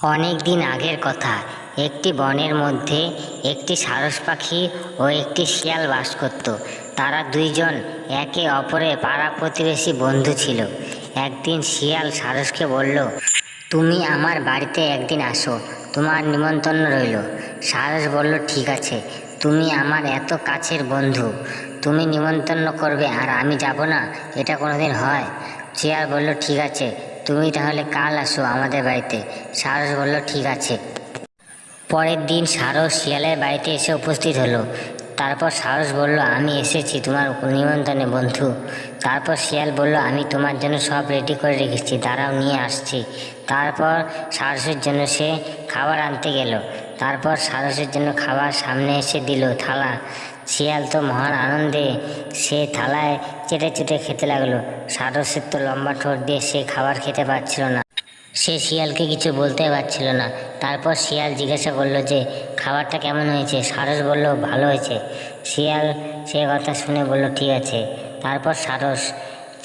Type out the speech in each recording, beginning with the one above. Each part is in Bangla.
অনেক দিন আগের কথা। একটি বনের মধ্যে একটি সারস পাখি ও একটি শিয়াল বাস করত। তারা দুইজন একে অপরের পাড়া প্রতিবেশী বন্ধু ছিল। একদিন শিয়াল সারসকে বলল, তুমি আমার বাড়িতে একদিন আসো, তোমার নিমন্ত্রণ রইল। সারস বলল, ঠিক আছে, তুমি আমার এত কাছের বন্ধু, তুমি নিমন্ত্রণ করবে আর আমি যাব না, এটা কোনোদিন হয়? শিয়াল বলল, ঠিক আছে, তুমি তাহলে কাল আসো আমাদের বাড়িতে। সারস বলল, ঠিক আছে। পরের দিন সারস শিয়ালের বাড়িতে এসে উপস্থিত হলো। তারপর সারস বলল, আমি এসেছি তোমার নিমন্ত্রণে বন্ধু। তারপর শিয়াল বলল, আমি তোমার জন্য সব রেডি করে রেখেছি, দাঁড়াও নিয়ে আসছি। তারপর সারসের জন্য সে খাবার আনতে গেল। তারপর সারসের জন্য খাবার সামনে এসে দিল থালা। শিয়াল তো মহান আনন্দে সে থালায় চেটে চেটে খেতে লাগলো। সারসের তো লম্বা ঠোঁট দিয়ে সে খাবার খেতে পারছিল না, সে শিয়ালকে কিছু বলতে পারছিল না। তারপর শিয়াল জিজ্ঞাসা করলো যে, খাবারটা কেমন হয়েছে? সারস বলল, ভালো হয়েছে। শিয়াল সে কথা শুনে বলল, ঠিক আছে। তারপর সারস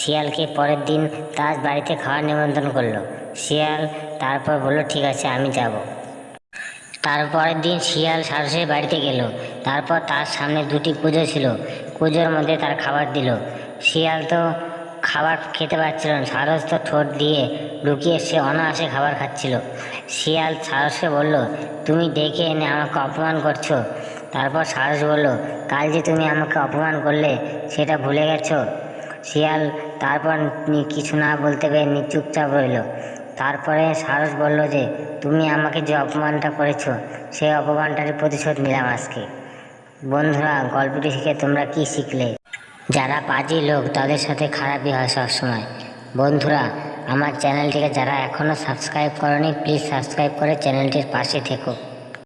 শিয়ালকে পরের দিন তার বাড়িতে খাওয়ার নিমন্ত্রণ করলো। শিয়াল তারপর বলল, ঠিক আছে, আমি যাব। তারপরের দিন শিয়াল সারসের বাড়িতে গেল। তারপর তার সামনে দুটি কুঁজো ছিল, কুঁজোর মধ্যে তার খাবার দিল। শিয়াল তো খাবার খেতে পারছিল না, সারস তো ঠোঁট দিয়ে লুকিয়ে সে অনায়াসে খাবার খাচ্ছিল। শিয়াল সারসকে বলল, তুমি ডেকে এনে আমাকে অপমান করছো। তারপর সারস বলল, কাল যে তুমি আমাকে অপমান করলে সেটা ভুলে গেছো? শিয়াল তারপর কিছু না বলতে পেরে চুপচাপ রইল। তারপরে সারস বলল যে, তুমি আমাকে যে অপমানটা করেছো সেই অপমানটারই প্রতিশোধ নিলাম আজকে। বন্ধুরা, গল্পটি থেকে তোমরা কি শিখলে? যারা পাজি লোক তাদের সাথে খারাপই হয় সবসময়। বন্ধুরা, আমার চ্যানেলটিকে যারা এখনও সাবস্ক্রাইব করনি, প্লিজ সাবস্ক্রাইব করে চ্যানেলটির পাশে থেকো।